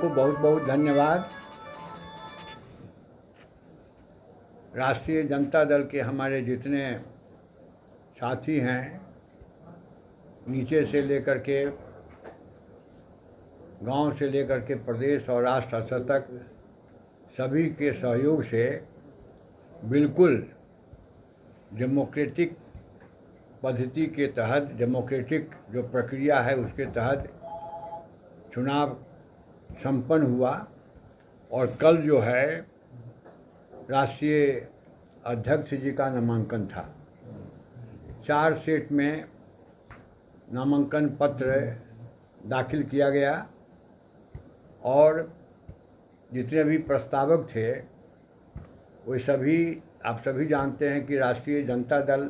सबको बहुत बहुत धन्यवाद। राष्ट्रीय जनता दल के हमारे जितने साथी हैं, नीचे से लेकर के गांव से लेकर के प्रदेश और राष्ट्र स्तर तक सभी के सहयोग से बिल्कुल डेमोक्रेटिक पद्धति के तहत, डेमोक्रेटिक जो प्रक्रिया है उसके तहत चुनाव संपन्न हुआ। और कल जो है राष्ट्रीय अध्यक्ष जी का नामांकन था। 4 सेट में नामांकन पत्र दाखिल किया गया और जितने भी प्रस्तावक थे वे सभी, आप सभी जानते हैं कि राष्ट्रीय जनता दल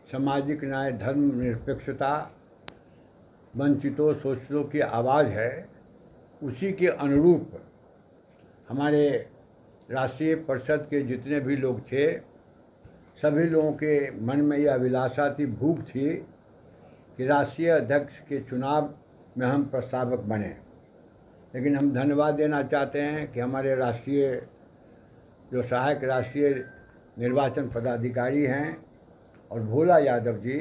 सामाजिक न्याय, धर्मनिरपेक्षता, वंचितों शोषितों की आवाज़ है। उसी के अनुरूप हमारे राष्ट्रीय परिषद के जितने भी लोग थे, सभी लोगों के मन में यह अभिलाषा थी, भूख थी कि राष्ट्रीय अध्यक्ष के चुनाव में हम प्रस्तावक बने। लेकिन हम धन्यवाद देना चाहते हैं कि हमारे राष्ट्रीय जो सहायक राष्ट्रीय निर्वाचन पदाधिकारी हैं और भोला यादव जी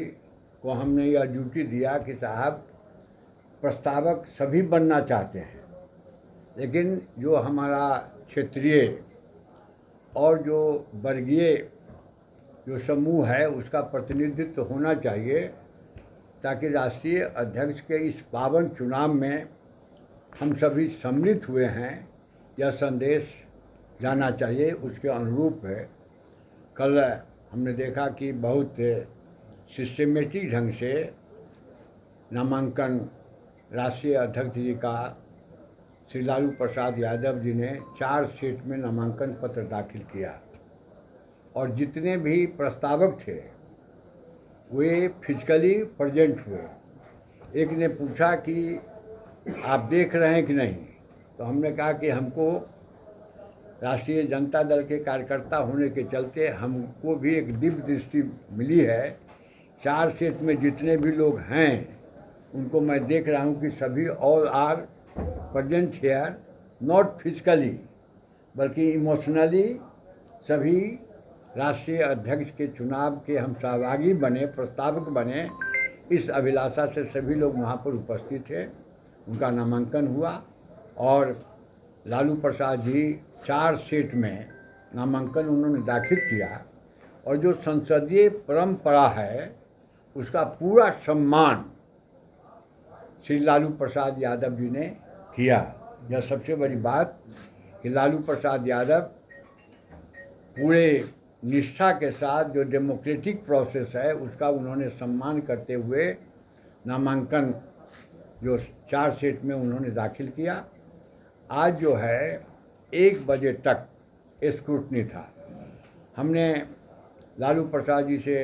को हमने यह ड्यूटी दिया कि साहब प्रस्तावक सभी बनना चाहते हैं, लेकिन जो हमारा क्षेत्रीय और जो वर्गीय जो समूह है उसका प्रतिनिधित्व होना चाहिए, ताकि राष्ट्रीय अध्यक्ष के इस पावन चुनाव में हम सभी सम्मिलित हुए हैं, यह संदेश जाना चाहिए। उसके अनुरूप है कल हमने देखा कि बहुत सिस्टमेटिक ढंग से नामांकन राष्ट्रीय अध्यक्ष जी का श्री लालू प्रसाद यादव जी ने 4 सेट में नामांकन पत्र दाखिल किया। और जितने भी प्रस्तावक थे वे फिजिकली प्रेजेंट हुए। एक ने पूछा कि आप देख रहे हैं कि नहीं, तो हमने कहा कि हमको राष्ट्रीय जनता दल के कार्यकर्ता होने के चलते हमको भी एक दिव्य दृष्टि मिली है। 4 सेट में जितने भी लोग हैं उनको मैं देख रहा हूँ कि सभी all are present here, not physically बल्कि इमोशनली सभी राष्ट्रीय अध्यक्ष के चुनाव के हम सहभागी बने, प्रस्तावक बने, इस अभिलाषा से सभी लोग वहाँ पर उपस्थित थे। उनका नामांकन हुआ और लालू प्रसाद जी 4 सेट में नामांकन उन्होंने दाखिल किया। और जो संसदीय परंपरा है उसका पूरा सम्मान श्री लालू प्रसाद यादव जी ने किया। यह सबसे बड़ी बात कि लालू प्रसाद यादव पूरे निष्ठा के साथ जो डेमोक्रेटिक प्रोसेस है उसका उन्होंने सम्मान करते हुए नामांकन जो 4 सेट में उन्होंने दाखिल किया। आज जो है 1 बजे तक स्क्रूटनी था। हमने लालू प्रसाद जी से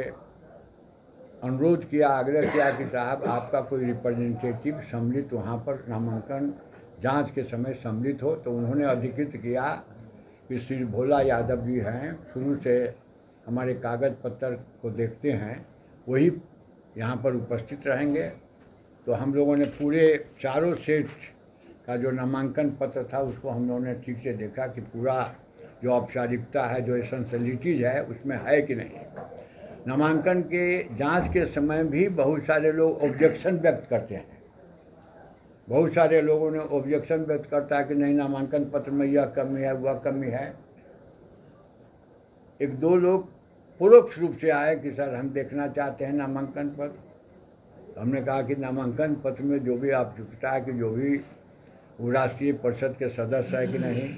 अनुरोध किया, आग्रह किया कि साहब आपका कोई रिप्रेजेंटेटिव सम्मिलित वहाँ पर नामांकन जांच के समय सम्मिलित हो। तो उन्होंने अधिकृत किया कि श्री भोला यादव जी हैं, शुरू से हमारे कागज़ पत्र को देखते हैं, वही यहाँ पर उपस्थित रहेंगे। तो हम लोगों ने पूरे 4 सेट का जो नामांकन पत्र था उसको हम लोगों ने ठीक से देखा कि पूरा जो औपचारिकता है, जो एसेंशियलिटीज़ है उसमें है कि नहीं। नामांकन के जांच के समय भी बहुत सारे लोग ऑब्जेक्शन व्यक्त करते हैं। बहुत सारे लोगों ने ऑब्जेक्शन व्यक्त करता है कि नहीं, नामांकन पत्र में यह कमी है, वह कमी है। 1-2 लोग परोक्ष रूप से आए कि सर हम देखना चाहते हैं नामांकन पत्र। तो हमने कहा कि नामांकन पत्र में जो भी आवश्यकता है कि जो भी वो राष्ट्रीय परिषद के सदस्य है कि नहीं,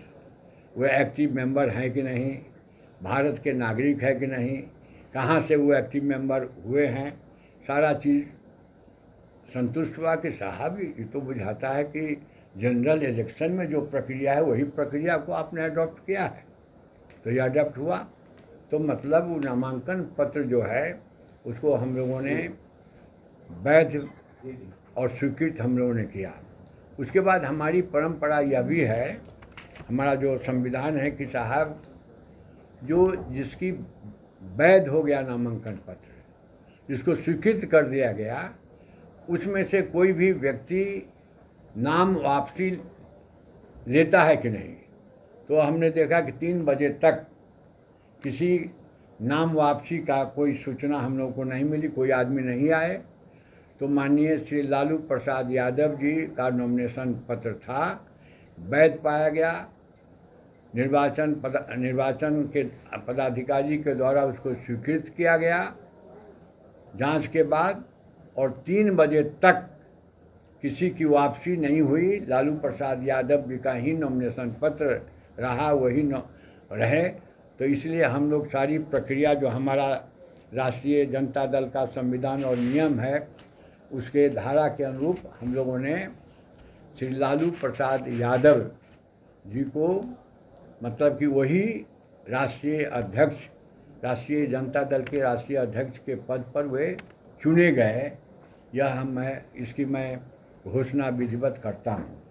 वे एक्टिव मेंबर हैं कि नहीं, भारत के नागरिक है कि नहीं, कहाँ से वो एक्टिव मेंबर हुए हैं, सारा चीज़ संतुष्ट हुआ कि साहब ये तो बुझाता है कि जनरल इलेक्शन में जो प्रक्रिया है वही प्रक्रिया को आपने अडॉप्ट किया है। तो ये अडॉप्ट हुआ, तो मतलब वो नामांकन पत्र जो है उसको हम लोगों ने वैध और स्वीकृत हम लोगों ने किया। उसके बाद हमारी परंपरा यह भी है, हमारा जो संविधान है कि साहब जो जिसकी वैध हो गया नामांकन पत्र, जिसको स्वीकृत कर दिया गया, उसमें से कोई भी व्यक्ति नाम वापसी लेता है कि नहीं। तो हमने देखा कि 3 बजे तक किसी नाम वापसी का कोई सूचना हम लोग को नहीं मिली, कोई आदमी नहीं आए। तो माननीय श्री लालू प्रसाद यादव जी का नॉमिनेशन पत्र था, वैध पाया गया। निर्वाचन के पदाधिकारी के द्वारा उसको स्वीकृत किया गया जांच के बाद, और 3 बजे तक किसी की वापसी नहीं हुई। लालू प्रसाद यादव जी का ही नॉमिनेशन पत्र रहा, वही रहे। तो इसलिए हम लोग सारी प्रक्रिया जो हमारा राष्ट्रीय जनता दल का संविधान और नियम है, उसके धारा के अनुरूप हम लोगों ने श्री लालू प्रसाद यादव जी को, मतलब कि वही राष्ट्रीय अध्यक्ष, राष्ट्रीय जनता दल के राष्ट्रीय अध्यक्ष के पद पर वे चुने गए। इसकी मैं घोषणा विधिवत करता हूँ।